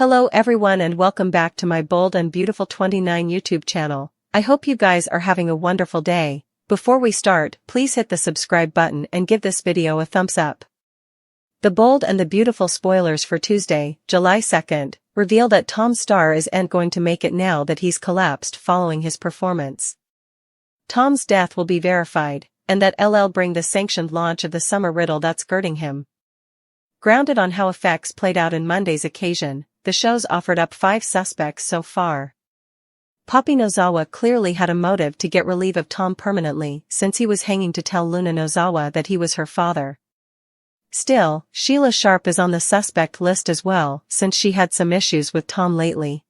Hello everyone and welcome back to my Bold and Beautiful 29 YouTube channel. I hope you guys are having a wonderful day. Before we start, please hit the subscribe button and give this video a thumbs up. The Bold and the Beautiful spoilers for Tuesday, July 2nd, reveal that Tom's star isn't going to make it now that he's collapsed following his performance. Tom's death will be verified, and that LL bring the sanctioned launch of the summer riddle that's girding him. Grounded on how effects played out in Monday's occasion, the show's offered up 5 suspects so far. Poppy Nozawa clearly had a motive to get relief of Tom permanently since he was hanging to tell Luna Nozawa that he was her father. Still, Sheila Sharp is on the suspect list as well since she had some issues with Tom lately.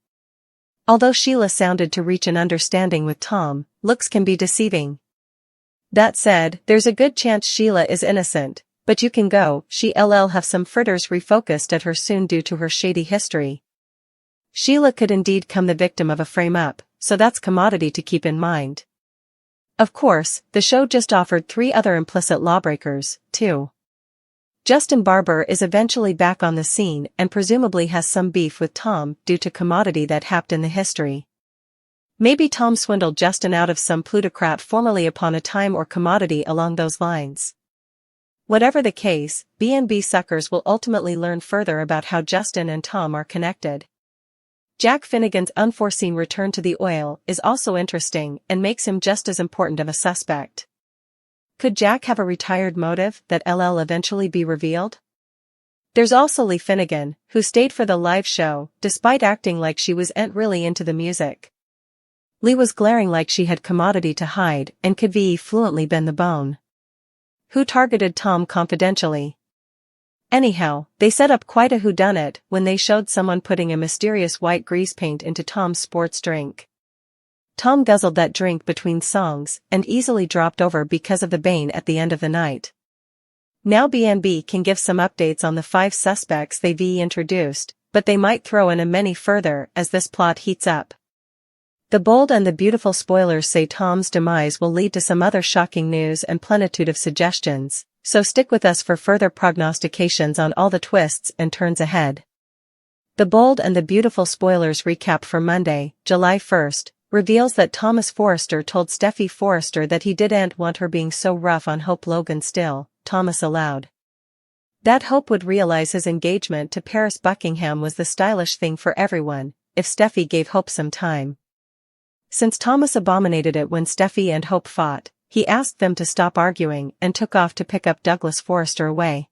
Although Sheila sounded to reach an understanding with Tom, looks can be deceiving. That said, there's a good chance Sheila is innocent. But you can go, she'll have some fritters refocused at her soon due to her shady history. Sheila could indeed come the victim of a frame-up, so that's commodity to keep in mind. Of course, the show just offered 3 other implicit lawbreakers, too. Justin Barber is eventually back on the scene and presumably has some beef with Tom due to commodity that happened in the history. Maybe Tom swindled Justin out of some plutocrat formerly upon a time or commodity along those lines. Whatever the case, B&B suckers will ultimately learn further about how Justin and Tom are connected. Jack Finnegan's unforeseen return to the oil is also interesting and makes him just as important of a suspect. Could Jack have a retired motive that LL eventually be revealed? There's also Lee Finnegan, who stayed for the live show, despite acting like she wasn't really into the music. Lee was glaring like she had commodity to hide and could fluently bend the bone. Who targeted Tom confidentially? Anyhow, they set up quite a whodunit when they showed someone putting a mysterious white grease paint into Tom's sports drink. Tom guzzled that drink between songs and easily dropped over because of the bane at the end of the night. Now B&B can give some updates on the 5 suspects they've introduced, but they might throw in a many further as this plot heats up. The Bold and the Beautiful spoilers say Tom's demise will lead to some other shocking news and plenitude of suggestions, so stick with us for further prognostications on all the twists and turns ahead. The Bold and the Beautiful spoilers recap for Monday, July 1st, reveals that Thomas Forrester told Steffi Forrester that he didn't want her being so rough on Hope Logan still, Thomas allowed. That Hope would realize his engagement to Paris Buckingham was the stylish thing for everyone, if Steffi gave Hope some time. Since Thomas abominated it when Steffi and Hope fought, he asked them to stop arguing and took off to pick up Douglas Forrester away.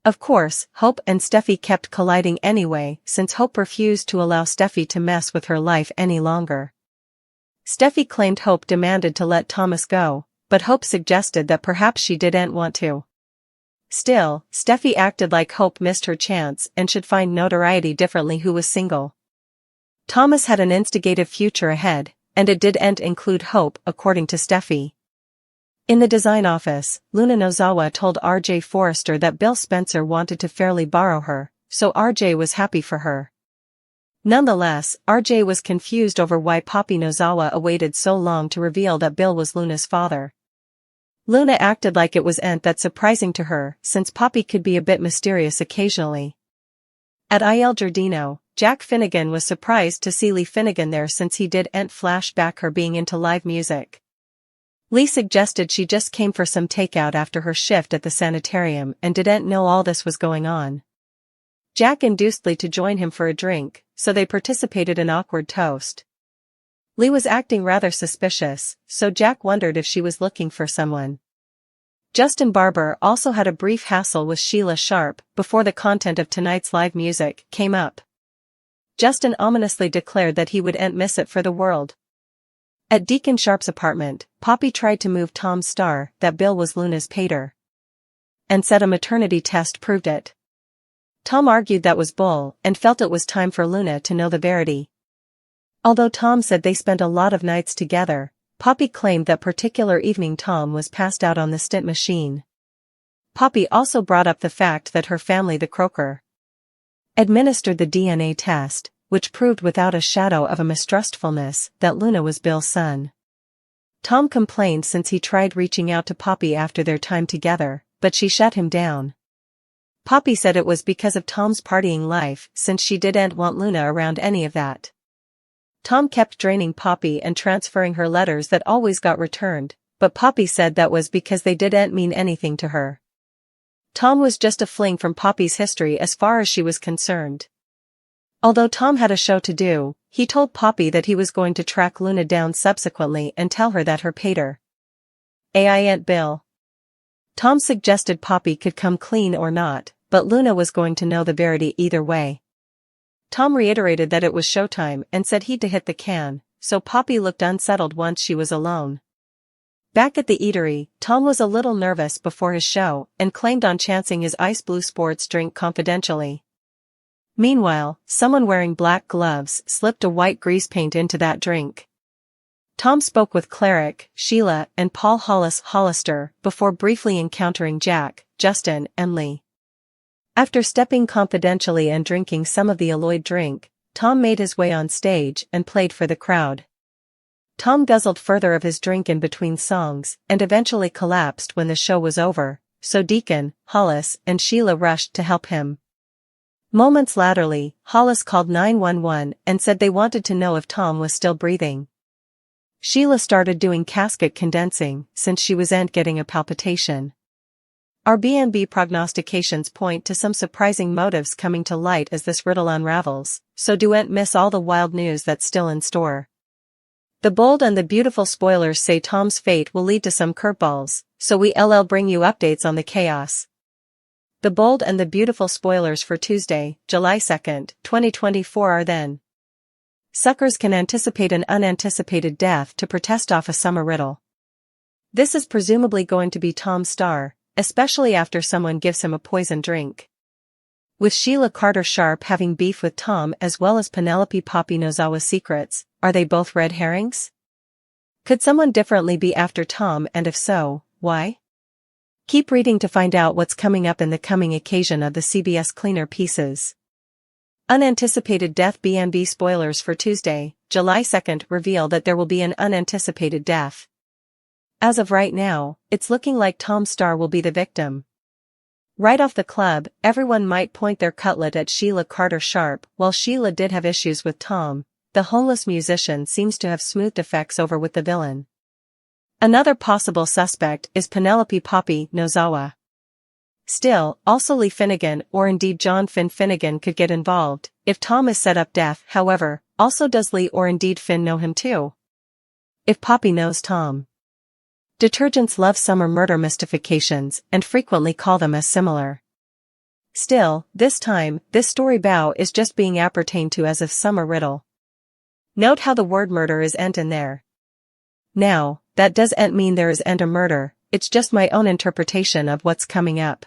Of course, Hope and Steffi kept colliding anyway since Hope refused to allow Steffi to mess with her life any longer. Steffi claimed Hope demanded to let Thomas go, but Hope suggested that perhaps she didn't want to. Still, Steffi acted like Hope missed her chance and should find notoriety differently who was single. Thomas had an instigative future ahead, and it didn't include Hope according to Steffi. In the design office, Luna Nozawa told RJ Forrester that Bill Spencer wanted to fairly borrow her, so RJ was happy for her. Nonetheless, RJ was confused over why Poppy Nozawa waited so long to reveal that Bill was Luna's father. Luna acted like it wasn't that surprising to her since Poppy could be a bit mysterious occasionally. At Il Giardino, Jack Finnegan was surprised to see Lee Finnegan there since he didn't flash back her being into live music. Lee suggested she just came for some takeout after her shift at the sanitarium and didn't know all this was going on. Jack induced Lee to join him for a drink, so they participated in awkward toast. Lee was acting rather suspicious, so Jack wondered if she was looking for someone. Justin Barber also had a brief hassle with Sheila Sharp before the content of tonight's live music came up. Justin ominously declared that he wouldn't miss it for the world. At Deacon Sharp's apartment, Poppy tried to move Tom's star that Bill was Luna's pater. And said a maternity test proved it. Tom argued that was bull and felt it was time for Luna to know the verity. Although Tom said they spent a lot of nights together, Poppy claimed that particular evening Tom was passed out on the stint machine. Poppy also brought up the fact that her family, the Croker, administered the DNA test, which proved without a shadow of a mistrustfulness that Luna was Bill's son. Tom complained since he tried reaching out to Poppy after their time together, but she shut him down. Poppy said it was because of Tom's partying life since she didn't want Luna around any of that. Tom kept draining Poppy and transferring her letters that always got returned, but Poppy said that was because they didn't mean anything to her. Tom was just a fling from Poppy's history as far as she was concerned. Although Tom had a show to do, he told Poppy that he was going to track Luna down subsequently and tell her that her pater ain't Bill. Tom suggested Poppy could come clean or not, but Luna was going to know the verity either way. Tom reiterated that it was showtime and said he'd to hit the can, so Poppy looked unsettled once she was alone. Back at the eatery, Tom was a little nervous before his show and claimed on chancing his ice blue sports drink confidentially. Meanwhile, someone wearing black gloves slipped a white grease paint into that drink. Tom spoke with Cleric, Sheila, and Paul Hollister before briefly encountering Jack, Justin, and Lee. After stepping confidentially and drinking some of the alloyed drink, Tom made his way on stage and played for the crowd. Tom guzzled further of his drink in between songs and eventually collapsed when the show was over, so Deacon, Hollis, and Sheila rushed to help him. Moments laterly, Hollis called 911 and said they wanted to know if Tom was still breathing. Sheila started doing casket condensing since she wasn't getting a palpitation. Our B&B prognostications point to some surprising motives coming to light as this riddle unravels, so don't miss all the wild news that's still in store. The Bold and the Beautiful spoilers say Tom's fate will lead to some curveballs, so we'll bring you updates on the chaos. The Bold and the Beautiful spoilers for Tuesday, July 2nd, 2024 are then. Suckers can anticipate an unanticipated death to protest off a summer riddle. This is presumably going to be Tom's star, especially after someone gives him a poison drink. With Sheila Carter-Sharp having beef with Tom as well as Penelope Poppy Nozawa's secrets, are they both red herrings? Could someone differently be after Tom, and if so, why? Keep reading to find out what's coming up in the coming occasion of the CBS Cleaner Pieces. Unanticipated death. B&B spoilers for Tuesday, July 2nd reveal that there will be an unanticipated death. As of right now, it's looking like Tom's star will be the victim. Right off the club, everyone might point their cutlet at Sheila Carter-Sharp. While Sheila did have issues with Tom, the homeless musician seems to have smoothed effects over with the villain. Another possible suspect is Penelope Poppy Nozawa. Still, also Lee Finnegan or indeed John Finn Finnegan could get involved if Tom is set up deaf. However, also does Lee or indeed Finn know him too? If Poppy knows Tom. Detergents love summer murder mystifications and frequently call them as similar. Still, this time, this story bow is just being appertained to as a summer riddle. Note how the word murder is "ent" in there. Now, that doesn't mean there is "ent" a murder, it's just my own interpretation of what's coming up.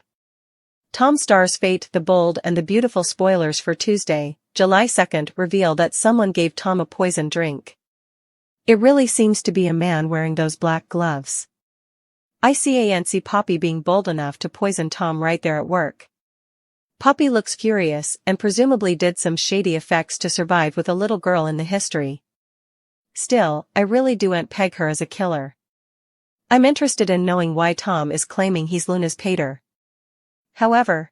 Tom Starr's fate. The Bold and the Beautiful spoilers for Tuesday, July 2nd reveal that someone gave Tom a poison drink. It really seems to be a man wearing those black gloves. I can't see Poppy being bold enough to poison Tom right there at work. Poppy looks furious and presumably did some shady effects to survive with a little girl in the history. Still, I really don't peg her as a killer. I'm interested in knowing why Tom is claiming he's Luna's pater. However,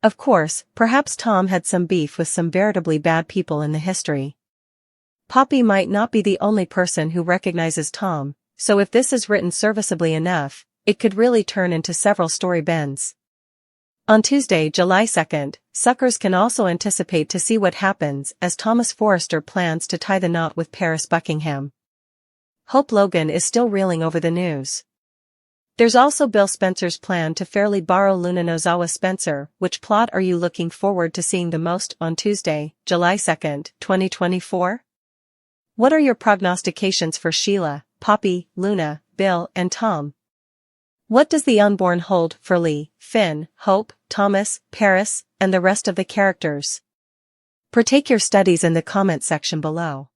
of course, perhaps Tom had some beef with some veritably bad people in the history. Poppy might not be the only person who recognizes Tom, so if this is written serviceably enough, it could really turn into several story bends. On Tuesday, July 2nd, suckers can also anticipate to see what happens as Thomas Forrester plans to tie the knot with Paris Buckingham. Hope Logan is still reeling over the news. There's also Bill Spencer's plan to fairly borrow Luna Nozawa. Spencer, which plot are you looking forward to seeing the most on Tuesday, July 2nd, 2024? What are your prognostications for Sheila, Poppy, Luna, Bill, and Tom? What does the unborn hold for Lee, Finn, Hope, Thomas, Paris, and the rest of the characters? Partake your studies in the comment section below.